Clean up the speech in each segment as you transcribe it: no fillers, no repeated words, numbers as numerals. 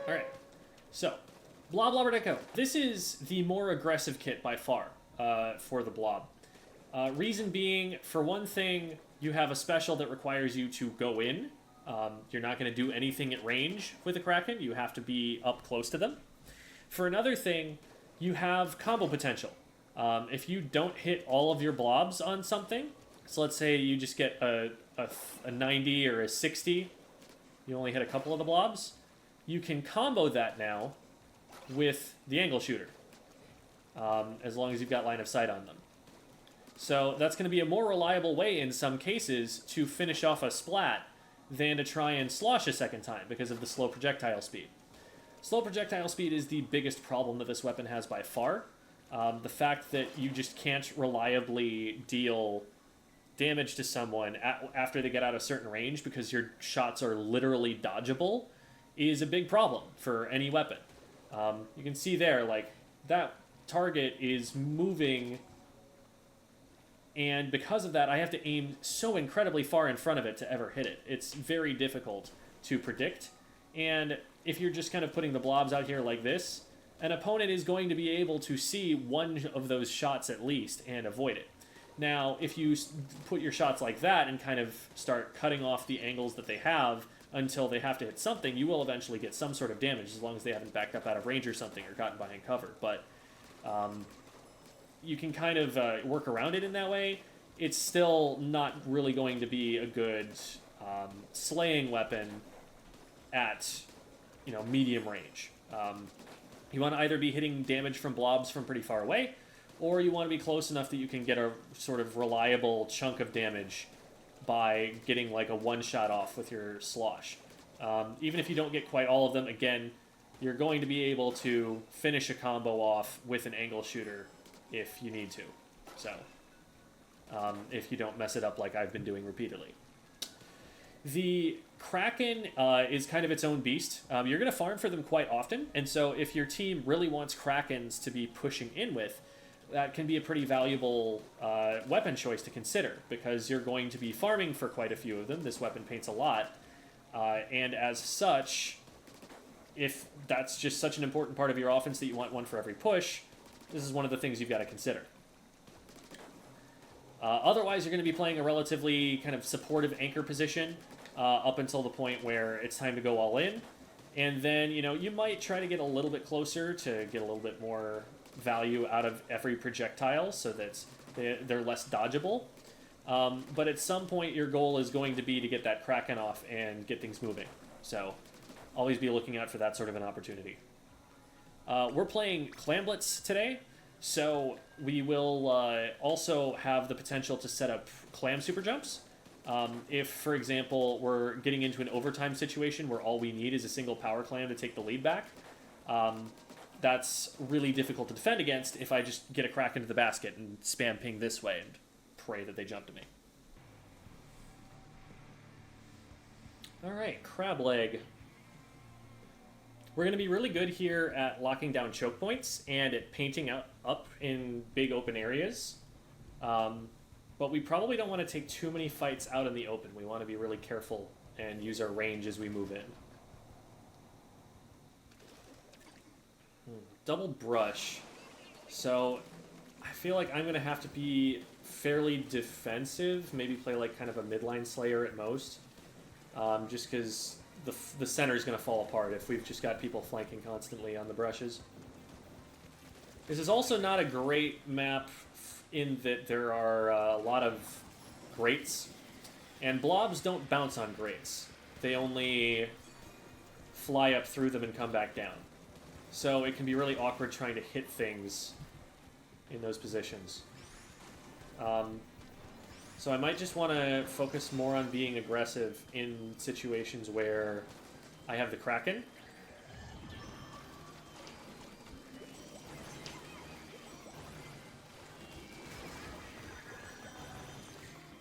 Alright, so, Bloblobber Deco. This is the more aggressive kit by far for the Blob. Reason being, for one thing, you have a special that requires you to go in. You're not going to do anything at range with a Kraken. You have to be up close to them. For another thing, you have combo potential. If you don't hit all of your blobs on something, so let's say you just get a 90 or a 60, you only hit a couple of the blobs, you can combo that now with the angle shooter, as long as you've got line of sight on them. So that's going to be a more reliable way in some cases to finish off a splat than to try and slosh a second time because of the slow projectile speed. Slow projectile speed is the biggest problem that this weapon has by far. The fact that you just can't reliably deal damage to someone after they get out of a certain range because your shots are literally dodgeable is a big problem for any weapon. You can see there, like, that target is moving, and because of that, I have to aim so incredibly far in front of it to ever hit it. It's very difficult to predict, and if you're just kind of putting the blobs out here like this, an opponent is going to be able to see one of those shots at least and avoid it. Now, if you put your shots like that and kind of start cutting off the angles that they have until they have to hit something, you will eventually get some sort of damage as long as they haven't backed up out of range or something or gotten behind cover. But you can kind of work around it in that way. It's still not really going to be a good slaying weapon at medium range. You want to either be hitting damage from blobs from pretty far away, or you want to be close enough that you can get a sort of reliable chunk of damage by getting like a one-shot off with your slosh. Even if you don't get quite all of them, again, you're going to be able to finish a combo off with an angle shooter if you need to. So, if you don't mess it up like I've been doing repeatedly. The Kraken is kind of its own beast. You're going to farm for them quite often, and so if your team really wants Krakens to be pushing in with, that can be a pretty valuable weapon choice to consider, because you're going to be farming for quite a few of them. This weapon paints a lot, and as such, if that's just such an important part of your offense that you want one for every push, this is one of the things you've got to consider. Otherwise, you're going to be playing a relatively kind of supportive anchor position up until the point where it's time to go all in. And then, you might try to get a little bit closer to get a little bit more value out of every projectile so that they're less dodgeable. But at some point, your goal is going to be to get that Kraken off and get things moving. So always be looking out for that sort of an opportunity. We're playing Clamblets today, so we will also have the potential to set up Clam Super Jumps. If, for example, we're getting into an overtime situation where all we need is a single power clam to take the lead back, that's really difficult to defend against if I just get a crack into the basket and spam ping this way and pray that they jump to me. Alright, Crab Leg. We're going to be really good here at locking down choke points and at painting up in big open areas. But we probably don't want to take too many fights out in the open. We want to be really careful and use our range as we move in. Double brush. So I feel like I'm going to have to be fairly defensive, maybe play like kind of a midline slayer at most, just because the center is going to fall apart if we've just got people flanking constantly on the brushes. This is also not a great map in that there are a lot of grates, and blobs don't bounce on grates. They only fly up through them and come back down. So it can be really awkward trying to hit things in those positions. So I might just want to focus more on being aggressive in situations where I have the Kraken.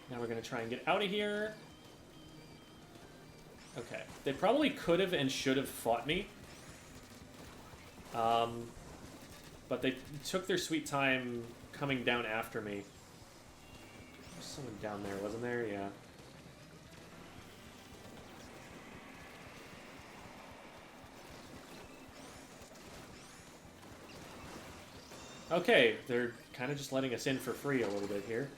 Now we're going to try and get out of here. Okay. They probably could have and should have fought me. But they took their sweet time coming down after me. There's someone down there, wasn't there? Yeah. Okay, they're kind of just letting us in for free a little bit here.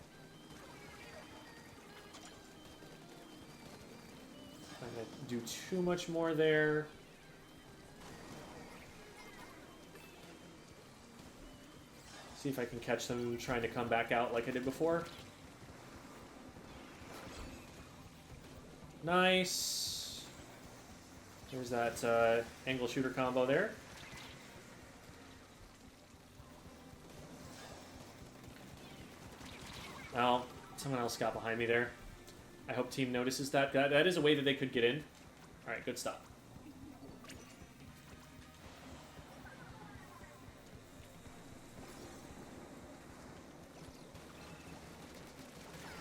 I'm going to do too much more there. See if I can catch them trying to come back out like I did before. Nice. There's that angle shooter combo there. Well, someone else got behind me there. I hope team notices that. That is a way that they could get in. Alright, good stuff.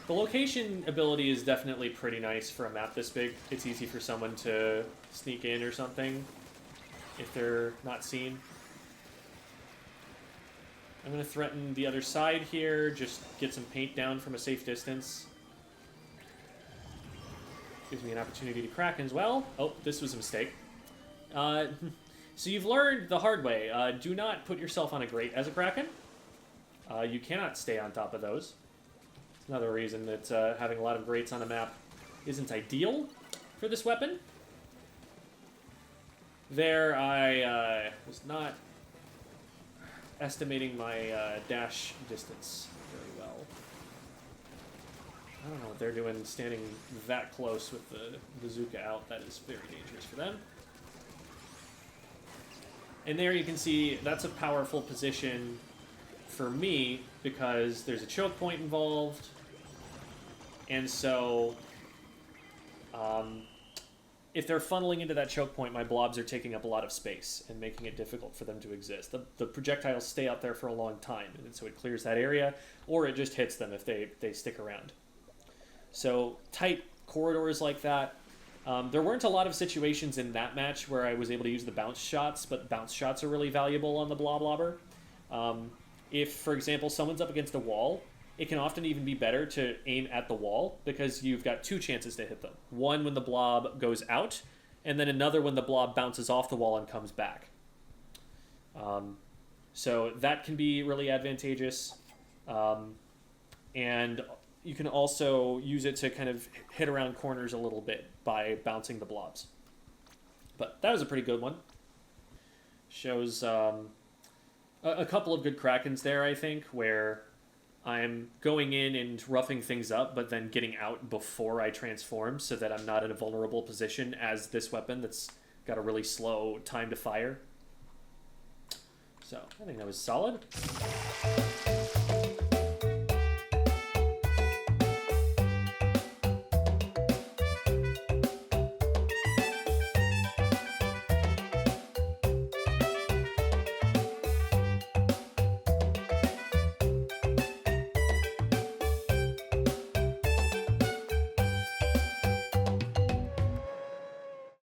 The location ability is definitely pretty nice for a map this big. It's easy for someone to sneak in or something if they're not seen. I'm going to threaten the other side here, just get some paint down from a safe distance. Gives me an opportunity to Kraken as well. Oh, this was a mistake. So you've learned the hard way. Do not put yourself on a grate as a Kraken. You cannot stay on top of those. It's another reason that having a lot of grates on a map isn't ideal for this weapon. There, I was not estimating my dash distance very well. I don't know what they're doing standing that close with the bazooka out. That is very dangerous for them. And there you can see that's a powerful position for me because there's a choke point involved. And so if they're funneling into that choke point, my blobs are taking up a lot of space and making it difficult for them to exist. The projectiles stay out there for a long time, and so it clears that area, or it just hits them if they stick around. So tight corridors like that. There weren't a lot of situations in that match where I was able to use the bounce shots, but bounce shots are really valuable on the Bloblobber. If, for example, someone's up against a wall, it can often even be better to aim at the wall because you've got two chances to hit them. One when the blob goes out, and then another when the blob bounces off the wall and comes back. So that can be really advantageous. And you can also use it to kind of hit around corners a little bit by bouncing the blobs. But that was a pretty good one. Shows a couple of good Krakens there, I think, where I'm going in and roughing things up, but then getting out before I transform so that I'm not in a vulnerable position as this weapon that's got a really slow time to fire. So, I think that was solid.